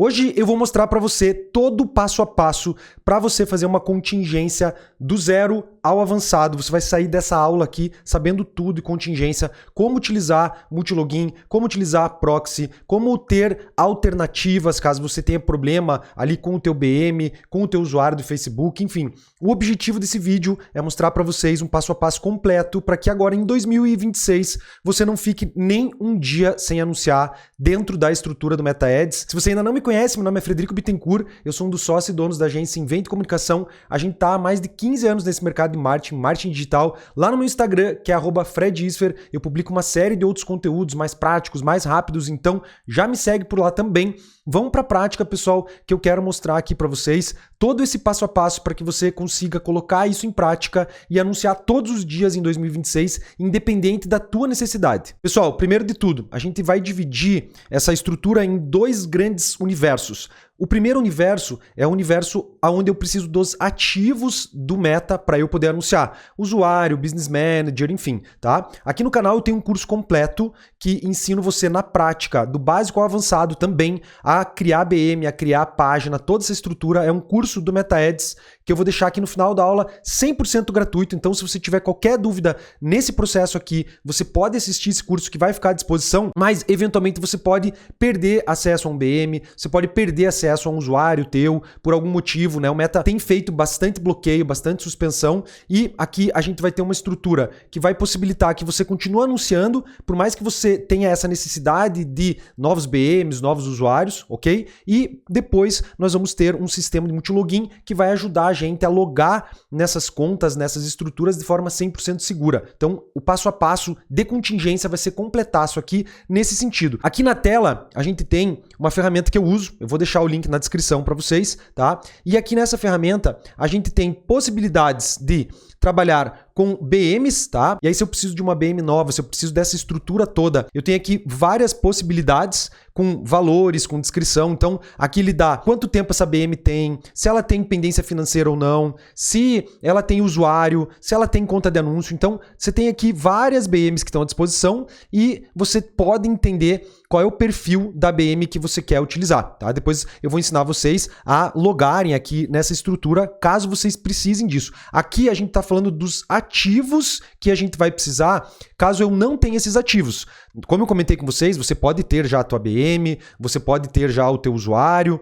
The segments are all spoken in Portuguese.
Hoje eu vou mostrar para você todo o passo a passo para você fazer uma contingência do zero ao avançado. Você vai sair dessa aula aqui sabendo tudo de contingência, como utilizar multilogin, como utilizar proxy, como ter alternativas caso você tenha problema ali com o teu BM, com o teu usuário do Facebook, enfim. O objetivo desse vídeo é mostrar para vocês um passo a passo completo para que agora em 2026 você não fique nem um dia sem anunciar dentro da estrutura do MetaAds. Se você ainda não me conhece, meu nome é Frederico Bittencourt, eu sou um dos sócios e donos da agência Invento Comunicação. A gente está há mais de 15 anos nesse mercado de marketing digital. Lá no meu Instagram, que é @fredisfer, eu publico uma série de outros conteúdos mais práticos, mais rápidos, então já me segue por lá também. Vamos para a prática, pessoal, que eu quero mostrar aqui para vocês todo esse passo a passo para que você consiga colocar isso em prática e anunciar todos os dias em 2026, independente da tua necessidade. Pessoal, primeiro de tudo, a gente vai dividir essa estrutura em dois grandes universos. O primeiro universo é o universo onde eu preciso dos ativos do Meta para eu poder anunciar. Usuário, Business Manager, enfim, tá? Aqui no canal eu tenho um curso completo que ensino você na prática, do básico ao avançado também, a criar BM, a criar página, toda essa estrutura. É um curso do MetaAds que eu vou deixar aqui no final da aula 100% gratuito. Então, se você tiver qualquer dúvida nesse processo aqui, você pode assistir esse curso que vai ficar à disposição, mas eventualmente você pode perder acesso a um BM, você pode perder acesso a um usuário teu por algum motivo, né? O Meta tem feito bastante bloqueio, bastante suspensão e aqui a gente vai ter uma estrutura que vai possibilitar que você continue anunciando, por mais que você tenha essa necessidade de novos BMs, novos usuários, ok? E depois nós vamos ter um sistema de multilogin que vai ajudar a gente a logar nessas contas, nessas estruturas de forma 100% segura. Então, o passo a passo de contingência vai ser completaço aqui nesse sentido. Aqui na tela a gente tem uma ferramenta que eu uso, eu vou deixar o link na descrição para vocês, tá? E aqui nessa ferramenta a gente tem possibilidades de trabalhar com BMs, tá? E aí se eu preciso de uma BM nova, se eu preciso dessa estrutura toda, eu tenho aqui várias possibilidades com valores, com descrição. Então, aqui ele dá quanto tempo essa BM tem, se ela tem pendência financeira ou não, se ela tem usuário, se ela tem conta de anúncio. Então, você tem aqui várias BMs que estão à disposição e você pode entender qual é o perfil da BM que você quer utilizar, tá? Depois eu vou ensinar vocês a logarem aqui nessa estrutura, caso vocês precisem disso. Aqui a gente está falando dos ativos que a gente vai precisar caso eu não tenha esses ativos. Como eu comentei com vocês, você pode ter já a tua BM, você pode ter já o teu usuário,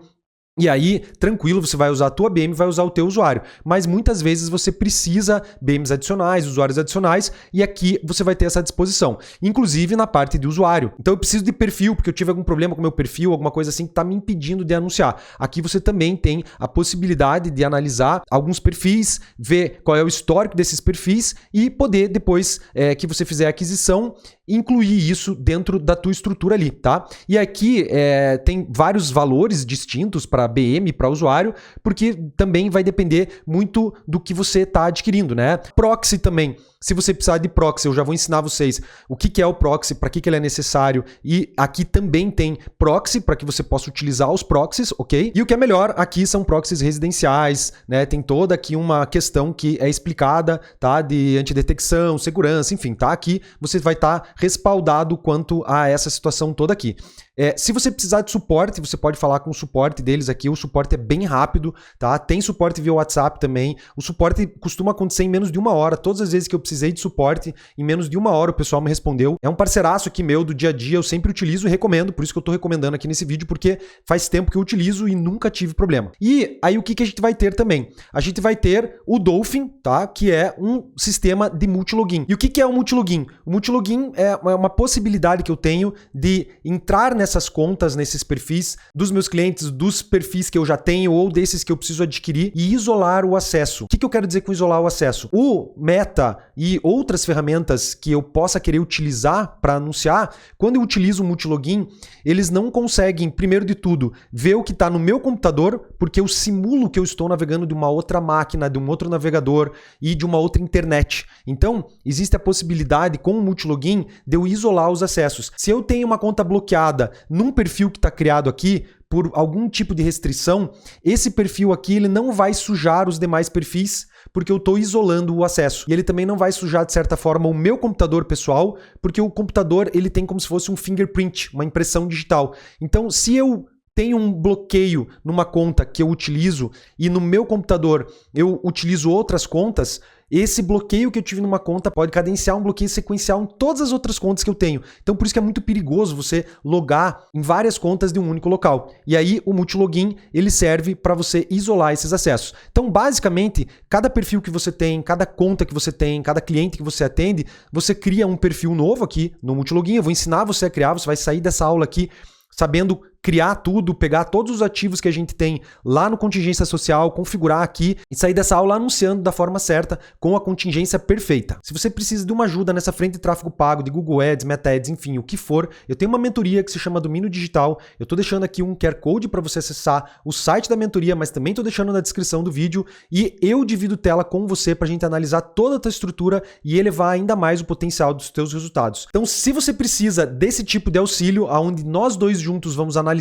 e aí, tranquilo, você vai usar a tua BM, vai usar o teu usuário. Mas muitas vezes você precisa BMs adicionais, usuários adicionais, e aqui você vai ter essa disposição. Inclusive na parte de usuário. Então eu preciso de perfil, porque eu tive algum problema com o meu perfil, alguma coisa assim que está me impedindo de anunciar. Aqui você também tem a possibilidade de analisar alguns perfis, ver qual é o histórico desses perfis e poder, depois que você fizer a aquisição, incluir isso dentro da tua estrutura ali, tá? E aqui tem vários valores distintos para BM, para usuário, porque também vai depender muito do que você está adquirindo, né? Proxy também. Se você precisar de proxy, eu já vou ensinar vocês o que é o proxy, para que ele é necessário. E aqui também tem proxy, para que você possa utilizar os proxies, ok? E o que é melhor, aqui são proxies residenciais, né? Tem toda aqui uma questão que é explicada, tá? De antidetecção, segurança, enfim, tá? Aqui você vai estar respaldado quanto a essa situação toda aqui. Se você precisar de suporte, você pode falar com o suporte deles aqui. O suporte é bem rápido, tá? Tem suporte via WhatsApp também. O suporte costuma acontecer em menos de 1 hora. Todas as vezes que eu precisei de suporte, em menos de 1 hora o pessoal me respondeu. É um parceiraço aqui meu do dia a dia. Eu sempre utilizo e recomendo. Por isso que eu tô recomendando aqui nesse vídeo, porque faz tempo que eu utilizo e nunca tive problema. E aí o que a gente vai ter também? A gente vai ter o Dolphin, tá? Que é um sistema de multilogin. E o que é o multilogin? O multilogin é uma possibilidade que eu tenho de entrar nessas contas, nesses perfis dos meus clientes, dos perfis que eu já tenho ou desses que eu preciso adquirir e isolar o acesso. O que eu quero dizer com isolar o acesso? O Meta e outras ferramentas que eu possa querer utilizar para anunciar, quando eu utilizo o multilogin, eles não conseguem, primeiro de tudo, ver o que está no meu computador, porque eu simulo que eu estou navegando de uma outra máquina, de um outro navegador e de uma outra internet. Então, existe a possibilidade com o multilogin de eu isolar os acessos. Se eu tenho uma conta bloqueada num perfil que está criado aqui, por algum tipo de restrição, esse perfil aqui ele não vai sujar os demais perfis, porque eu estou isolando o acesso. E ele também não vai sujar, de certa forma, o meu computador pessoal, porque o computador ele tem como se fosse um fingerprint, uma impressão digital. Então, se eu tem um bloqueio numa conta que eu utilizo e no meu computador eu utilizo outras contas, esse bloqueio que eu tive numa conta pode cadenciar um bloqueio sequencial em todas as outras contas que eu tenho. Então por isso que é muito perigoso você logar em várias contas de um único local. E aí o multilogin, ele serve para você isolar esses acessos. Então basicamente, cada perfil que você tem, cada conta que você tem, cada cliente que você atende, você cria um perfil novo aqui no multilogin. Eu vou ensinar você a criar, você vai sair dessa aula aqui sabendo criar tudo, pegar todos os ativos que a gente tem lá no Contingência Social, configurar aqui e sair dessa aula anunciando da forma certa, com a contingência perfeita. Se você precisa de uma ajuda nessa frente de tráfego pago, de Google Ads, Meta Ads, enfim, o que for, eu tenho uma mentoria que se chama Domínio Digital. Eu estou deixando aqui um QR Code para você acessar o site da mentoria, mas também estou deixando na descrição do vídeo e eu divido tela com você para a gente analisar toda a tua estrutura e elevar ainda mais o potencial dos teus resultados. Então, se você precisa desse tipo de auxílio, onde nós dois juntos vamos analisar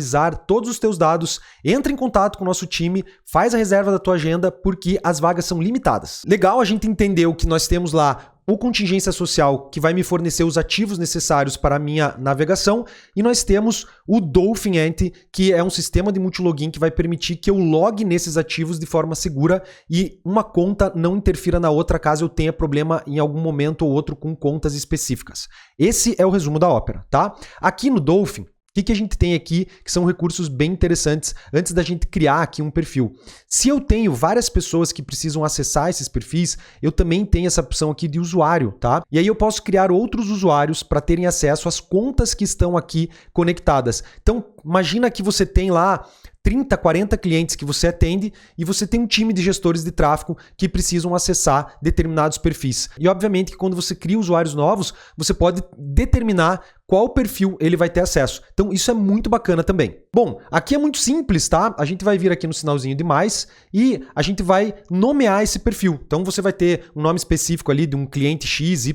todos os teus dados, entra em contato com o nosso time, faz a reserva da tua agenda, porque as vagas são limitadas. Legal a gente entender o que nós temos lá, o Contingência Social, que vai me fornecer os ativos necessários para a minha navegação, e nós temos o Dolphin Ant, que é um sistema de multilogin que vai permitir que eu logue nesses ativos de forma segura e uma conta não interfira na outra caso eu tenha problema em algum momento ou outro com contas específicas. Esse é o resumo da ópera, tá? Aqui no Dolphin, o que a gente tem aqui que são recursos bem interessantes antes da gente criar aqui um perfil? Se eu tenho várias pessoas que precisam acessar esses perfis, eu também tenho essa opção aqui de usuário, tá? E aí eu posso criar outros usuários para terem acesso às contas que estão aqui conectadas. Então, imagina que você tem lá 30, 40 clientes que você atende e você tem um time de gestores de tráfego que precisam acessar determinados perfis. E obviamente que quando você cria usuários novos, você pode determinar qual perfil ele vai ter acesso. Então isso é muito bacana também. Bom, aqui é muito simples, tá? A gente vai vir aqui no sinalzinho de mais e a gente vai nomear esse perfil. Então você vai ter um nome específico ali de um cliente XYZ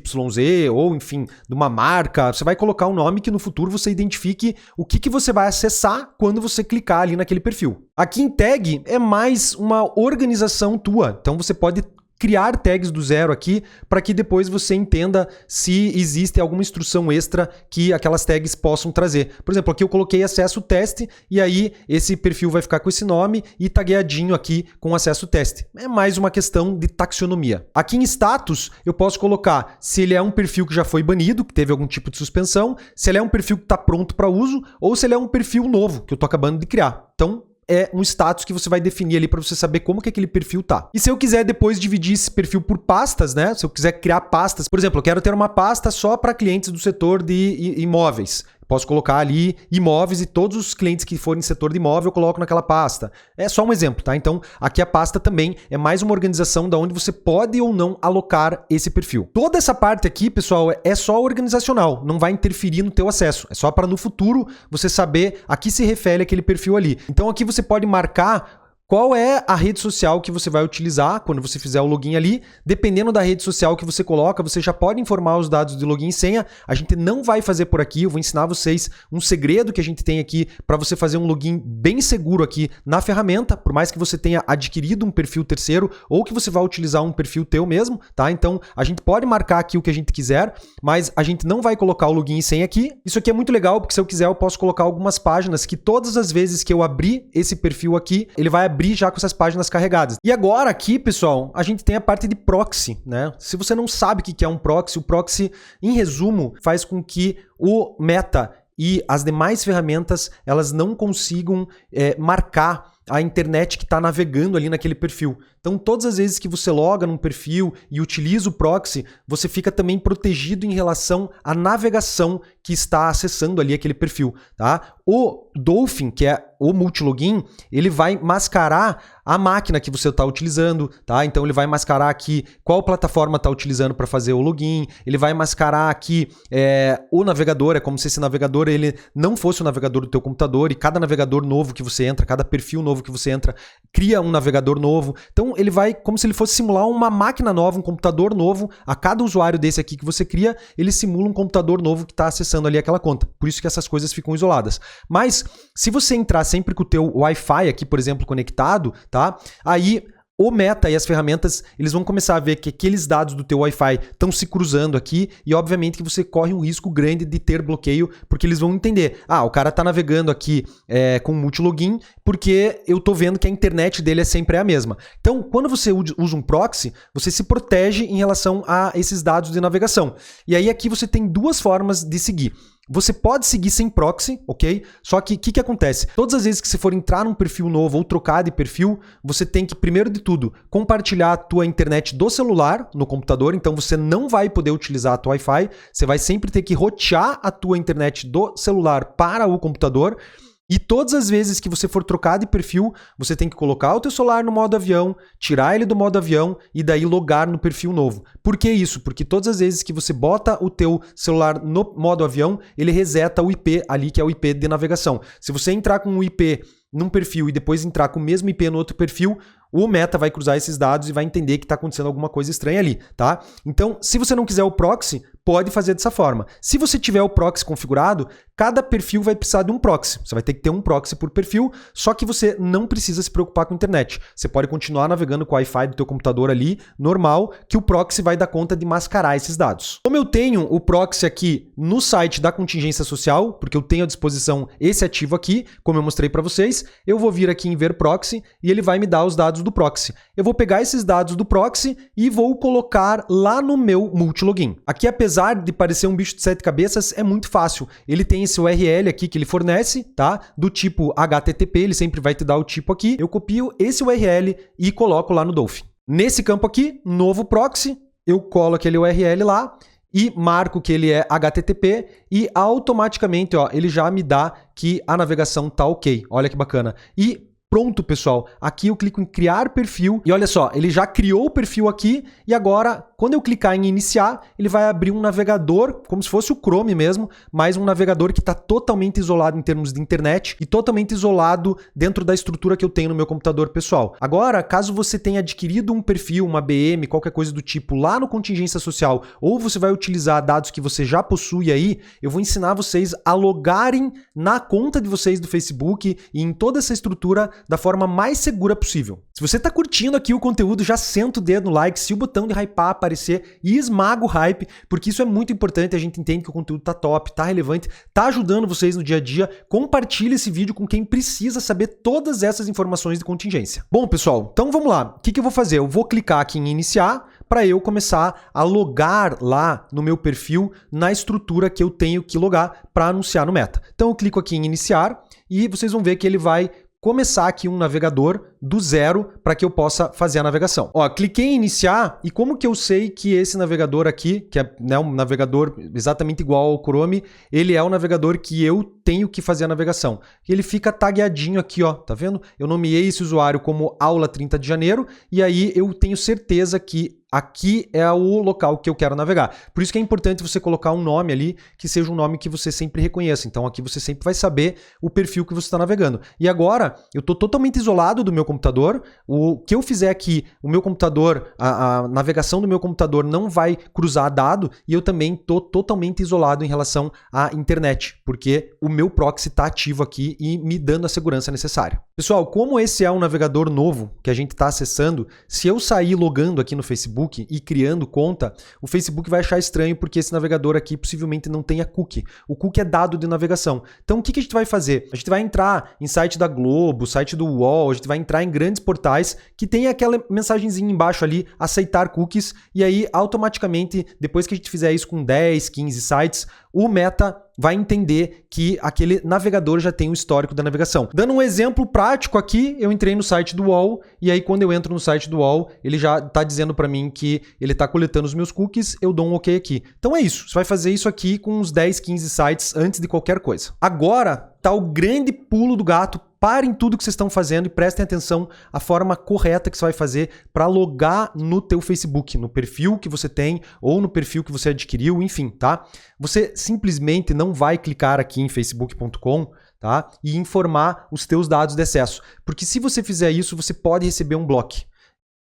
ou enfim, de uma marca. Você vai colocar um nome que no futuro você identifique o que você vai acessar quando você clicar ali naquele perfil. Aqui em tag é mais uma organização tua. Então você pode criar tags do zero aqui para que depois você entenda se existe alguma instrução extra que aquelas tags possam trazer. Por exemplo, aqui eu coloquei acesso teste e aí esse perfil vai ficar com esse nome e tagueadinho aqui com acesso teste. É mais uma questão de taxonomia. Aqui em status eu posso colocar se ele é um perfil que já foi banido, que teve algum tipo de suspensão, se ele é um perfil que está pronto para uso ou se ele é um perfil novo que eu estou acabando de criar. Então, é um status que você vai definir ali para você saber como que aquele perfil tá. E se eu quiser depois dividir esse perfil por pastas, né? Se eu quiser criar pastas, por exemplo, eu quero ter uma pasta só para clientes do setor de imóveis. Posso colocar ali imóveis e todos os clientes que forem setor de imóvel eu coloco naquela pasta. É só um exemplo, tá? Então, aqui a pasta também é mais uma organização da onde você pode ou não alocar esse perfil. Toda essa parte aqui, pessoal, é só organizacional, não vai interferir no teu acesso. É só para no futuro você saber a que se refere aquele perfil ali. Então, aqui você pode marcar qual é a rede social que você vai utilizar quando você fizer o login ali. Dependendo da rede social que você coloca, você já pode informar os dados de login e senha. A gente não vai fazer por aqui, eu vou ensinar vocês um segredo que a gente tem aqui para você fazer um login bem seguro aqui na ferramenta, por mais que você tenha adquirido um perfil terceiro ou que você vá utilizar um perfil teu mesmo, tá? Então, a gente pode marcar aqui o que a gente quiser, mas a gente não vai colocar o login e senha aqui. Isso aqui é muito legal, porque se eu quiser eu posso colocar algumas páginas que todas as vezes que eu abrir esse perfil aqui, ele vai abrir já com essas páginas carregadas. E agora aqui, pessoal, a gente tem a parte de proxy, né? Se você não sabe o que é um proxy, o proxy, em resumo, faz com que o Meta e as demais ferramentas, elas não consigam marcar a internet que está navegando ali naquele perfil. Então, todas as vezes que você loga num perfil e utiliza o proxy, você fica também protegido em relação à navegação que está acessando ali aquele perfil, tá? O Dolphin, que é o multilogin, ele vai mascarar a máquina que você está utilizando, tá? Então, ele vai mascarar aqui qual plataforma está utilizando para fazer o login, ele vai mascarar aqui o navegador, é como se esse navegador ele não fosse o navegador do teu computador e cada navegador novo que você entra, cada perfil novo que você entra, cria um navegador novo. Então, ele vai, como se ele fosse simular uma máquina nova, um computador novo. A cada usuário desse aqui que você cria, ele simula um computador novo que está acessando ali aquela conta. Por isso que essas coisas ficam isoladas. Mas, se você entrar sempre com o teu Wi-Fi aqui, por exemplo, conectado, tá? Aí o Meta e as ferramentas, eles vão começar a ver que aqueles dados do teu Wi-Fi estão se cruzando aqui e, obviamente, que você corre um risco grande de ter bloqueio, porque eles vão entender, o cara tá navegando aqui com multilogin porque eu tô vendo que a internet dele é sempre a mesma. Então, quando você usa um proxy, você se protege em relação a esses dados de navegação. E aí aqui você tem duas formas de seguir. Você pode seguir sem proxy, ok? Só que o que acontece? Todas as vezes que você for entrar num perfil novo ou trocar de perfil, você tem que, primeiro de tudo, compartilhar a tua internet do celular no computador. Então você não vai poder utilizar a tua Wi-Fi. Você vai sempre ter que rotear a tua internet do celular para o computador. E todas as vezes que você for trocar de perfil, você tem que colocar o teu celular no modo avião, tirar ele do modo avião e daí logar no perfil novo. Por que isso? Porque todas as vezes que você bota o teu celular no modo avião, ele reseta o IP ali, que é o IP de navegação. Se você entrar com um IP num perfil e depois entrar com o mesmo IP no outro perfil, o Meta vai cruzar esses dados e vai entender que está acontecendo alguma coisa estranha ali, tá? Então, se você não quiser o proxy, pode fazer dessa forma. Se você tiver o proxy configurado, cada perfil vai precisar de um proxy. Você vai ter que ter um proxy por perfil, só que você não precisa se preocupar com a internet. Você pode continuar navegando com o Wi-Fi do teu computador ali, normal, que o proxy vai dar conta de mascarar esses dados. Como eu tenho o proxy aqui no site da contingência social, porque eu tenho à disposição esse ativo aqui, como eu mostrei para vocês, eu vou vir aqui em ver proxy e ele vai me dar os dados do proxy. Eu vou pegar esses dados do proxy e vou colocar lá no meu multilogin. Aqui, apesar de parecer um bicho de 7 cabeças, é muito fácil. Ele tem esse URL aqui que ele fornece, tá? Do tipo HTTP, ele sempre vai te dar o tipo aqui. Eu copio esse URL e coloco lá no Dolphin. Nesse campo aqui, novo proxy, eu colo aquele URL lá e marco que ele é HTTP e automaticamente, ó, ele já me dá que a navegação tá ok. Olha que bacana. E pronto, pessoal. Aqui eu clico em criar perfil e olha só, ele já criou o perfil aqui e agora, quando eu clicar em iniciar, ele vai abrir um navegador, como se fosse o Chrome mesmo, mas um navegador que está totalmente isolado em termos de internet e totalmente isolado dentro da estrutura que eu tenho no meu computador pessoal. Agora, caso você tenha adquirido um perfil, uma BM, qualquer coisa do tipo lá no Contingência Social, ou você vai utilizar dados que você já possui aí, eu vou ensinar vocês a logarem na conta de vocês do Facebook e em toda essa estrutura da forma mais segura possível. Se você está curtindo aqui o conteúdo, já senta o dedo no like, se o botão de hypar aparecer e esmaga o hype, porque isso é muito importante, a gente entende que o conteúdo tá top, tá relevante, tá ajudando vocês no dia a dia. Compartilhe esse vídeo com quem precisa saber todas essas informações de contingência. Bom, pessoal, então vamos lá. O que eu vou fazer? Eu vou clicar aqui em iniciar para eu começar a logar lá no meu perfil na estrutura que eu tenho que logar para anunciar no Meta. Então eu clico aqui em iniciar e vocês vão ver que ele vai começar aqui um navegador do zero para que eu possa fazer a navegação. Ó, cliquei em iniciar e como que eu sei que esse navegador aqui, que é, né, um navegador exatamente igual ao Chrome, ele é o navegador que eu tenho que fazer a navegação. Ele fica tagueadinho aqui, ó, tá vendo? Eu nomeei esse usuário como aula 30 de janeiro e aí eu tenho certeza que aqui é o local que eu quero navegar. Por isso que é importante você colocar um nome ali que seja um nome que você sempre reconheça. Então aqui você sempre vai saber o perfil que você está navegando. E agora eu estou totalmente isolado do meu computador. O que eu fizer aqui, o meu computador, a navegação do meu computador não vai cruzar dado e eu também estou totalmente isolado em relação à internet, porque o meu proxy está ativo aqui e me dando a segurança necessária. Pessoal, como esse é um navegador novo que a gente está acessando, se eu sair logando aqui no Facebook e criando conta, o Facebook vai achar estranho porque esse navegador aqui possivelmente não tenha cookie. O cookie é dado de navegação. Então o que a gente vai fazer? A gente vai entrar em site da Globo, site do UOL, a gente vai entrar em grandes portais que tem aquela mensagenzinha embaixo ali, aceitar cookies, e aí automaticamente, depois que a gente fizer isso com 10, 15 sites, o Meta vai entender que aquele navegador já tem o histórico da navegação. Dando um exemplo prático aqui, eu entrei no site do UOL e aí quando eu entro no site do UOL, ele já está dizendo para mim que ele está coletando os meus cookies, eu dou um OK aqui. Então é isso, você vai fazer isso aqui com uns 10, 15 sites antes de qualquer coisa. Agora tá o grande pulo do gato. Parem tudo que vocês estão fazendo e prestem atenção à forma correta que você vai fazer para logar no teu Facebook, no perfil que você tem ou no perfil que você adquiriu, enfim, tá? Você simplesmente não vai clicar aqui em facebook.com, tá? E informar os teus dados de acesso, porque se você fizer isso, você pode receber um bloco.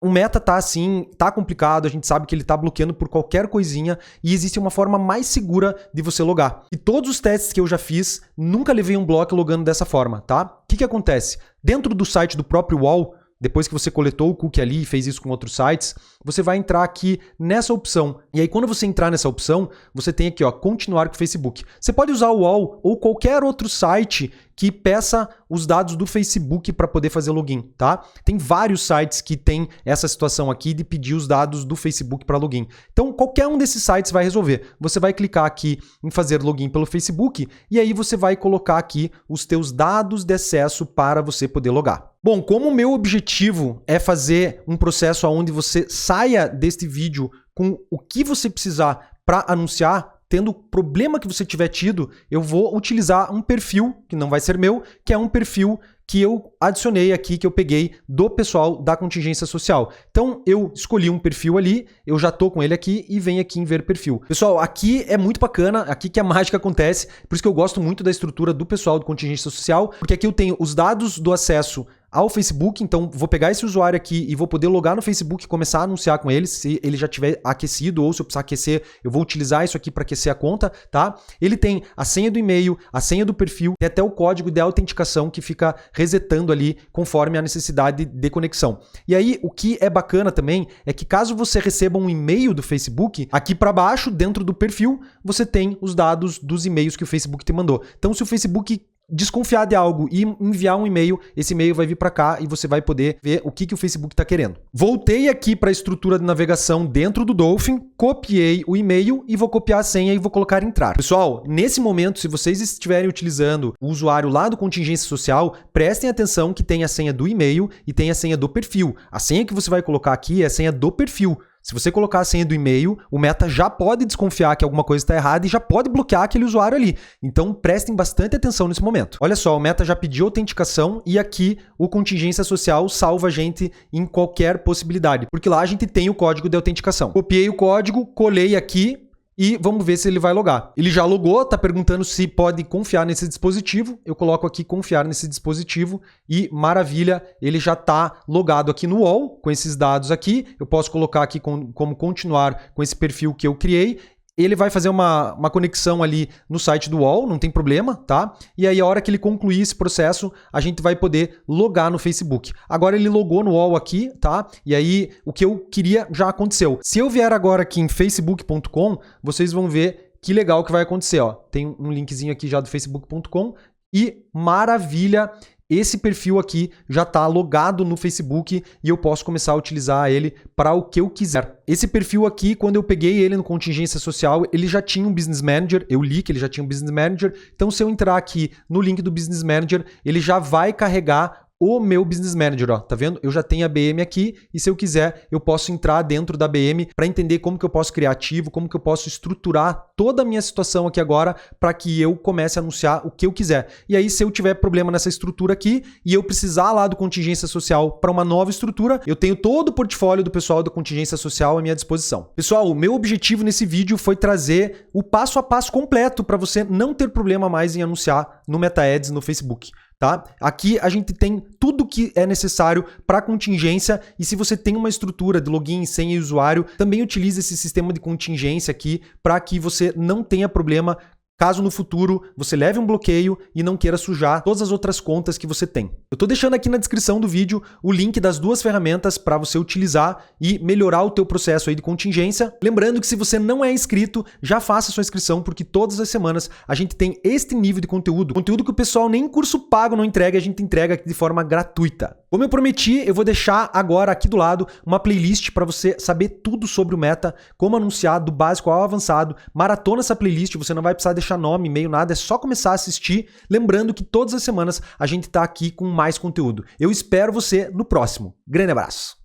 O Meta tá assim, tá complicado, a gente sabe que ele tá bloqueando por qualquer coisinha e existe uma forma mais segura de você logar. E todos os testes que eu já fiz, nunca levei um bloco logando dessa forma, tá? O que acontece? Dentro do site do próprio UOL, depois que você coletou o cookie ali e fez isso com outros sites, você vai entrar aqui nessa opção. E aí quando você entrar nessa opção, você tem aqui, ó, continuar com o Facebook. Você pode usar o UOL ou qualquer outro site que peça os dados do Facebook para poder fazer login, tá? Tem vários sites que tem essa situação aqui de pedir os dados do Facebook para login. Então, qualquer um desses sites vai resolver. Você vai clicar aqui em fazer login pelo Facebook e aí você vai colocar aqui os teus dados de acesso para você poder logar. Bom, como o meu objetivo é fazer um processo onde você saia deste vídeo com o que você precisar para anunciar, tendo o problema que você tiver tido, eu vou utilizar um perfil, que não vai ser meu, que é um perfil que eu adicionei aqui, que eu peguei do pessoal da contingência social. Então, eu escolhi um perfil ali, eu já tô com ele aqui e venho aqui em ver perfil. Pessoal, aqui é muito bacana, aqui que a mágica acontece, por isso que eu gosto muito da estrutura do pessoal do contingência social, porque aqui eu tenho os dados do acesso ao Facebook, então vou pegar esse usuário aqui e vou poder logar no Facebook e começar a anunciar com ele, se ele já tiver aquecido ou se eu precisar aquecer, eu vou utilizar isso aqui para aquecer a conta, tá? Ele tem a senha do e-mail, a senha do perfil e até o código de autenticação que fica resetando ali conforme a necessidade de conexão. E aí, o que é bacana também é que caso você receba um e-mail do Facebook, aqui para baixo, dentro do perfil, você tem os dados dos e-mails que o Facebook te mandou. Então, se o Facebook desconfiar de algo e enviar um e-mail, esse e-mail vai vir para cá e você vai poder ver o que o Facebook está querendo. Voltei aqui para a estrutura de navegação dentro do Dolphin, copiei o e-mail e vou copiar a senha e vou colocar entrar. Pessoal, nesse momento, se vocês estiverem utilizando o usuário lá do Contingência Social, prestem atenção que tem a senha do e-mail e tem a senha do perfil. A senha que você vai colocar aqui é a senha do perfil. Se você colocar a senha do e-mail, o Meta já pode desconfiar que alguma coisa está errada e já pode bloquear aquele usuário ali. Então, prestem bastante atenção nesse momento. Olha só, o Meta já pediu autenticação e aqui o Contingência Social salva a gente em qualquer possibilidade, porque lá a gente tem o código de autenticação. Copiei o código, colei aqui e vamos ver se ele vai logar. Ele já logou, tá perguntando se pode confiar nesse dispositivo. Eu coloco aqui confiar nesse dispositivo e maravilha, ele já tá logado aqui no UOL com esses dados aqui. Eu posso colocar aqui como continuar com esse perfil que eu criei. Ele vai fazer uma conexão ali no site do UOL, não tem problema, tá? E aí a hora que ele concluir esse processo, a gente vai poder logar no Facebook. Agora ele logou no UOL aqui, tá? E aí o que eu queria já aconteceu. Se eu vier agora aqui em facebook.com, vocês vão ver que legal que vai acontecer, ó. Tem um linkzinho aqui já do facebook.com e maravilha, esse perfil aqui já está logado no Facebook e eu posso começar a utilizar ele para o que eu quiser. Esse perfil aqui, quando eu peguei ele no Contingência Social, ele já tinha um Business Manager, eu li que ele já tinha um Business Manager, então se eu entrar aqui no link do Business Manager, ele já vai carregar o meu Business Manager, ó, tá vendo? Eu já tenho a BM aqui e se eu quiser, eu posso entrar dentro da BM para entender como que eu posso criar ativo, como que eu posso estruturar toda a minha situação aqui agora para que eu comece a anunciar o que eu quiser. E aí, se eu tiver problema nessa estrutura aqui e eu precisar lá do Contingência Social para uma nova estrutura, eu tenho todo o portfólio do pessoal da Contingência Social à minha disposição. Pessoal, o meu objetivo nesse vídeo foi trazer o passo a passo completo para você não ter problema mais em anunciar no Meta Ads no Facebook. Tá? Aqui a gente tem tudo que é necessário para contingência e se você tem uma estrutura de login, senha e usuário, também utilize esse sistema de contingência aqui para que você não tenha problema caso no futuro você leve um bloqueio e não queira sujar todas as outras contas que você tem. Eu tô deixando aqui na descrição do vídeo o link das duas ferramentas para você utilizar e melhorar o teu processo aí de contingência. Lembrando que se você não é inscrito, já faça sua inscrição porque todas as semanas a gente tem este nível de conteúdo. Conteúdo que o pessoal nem em curso pago não entrega, a gente entrega aqui de forma gratuita. Como eu prometi, eu vou deixar agora aqui do lado uma playlist para você saber tudo sobre o Meta, como anunciar do básico ao avançado. Maratona essa playlist, você não vai precisar deixar nome, e-mail, nada, é só começar a assistir. Lembrando que todas as semanas a gente tá aqui com mais conteúdo. Eu espero você no próximo. Grande abraço!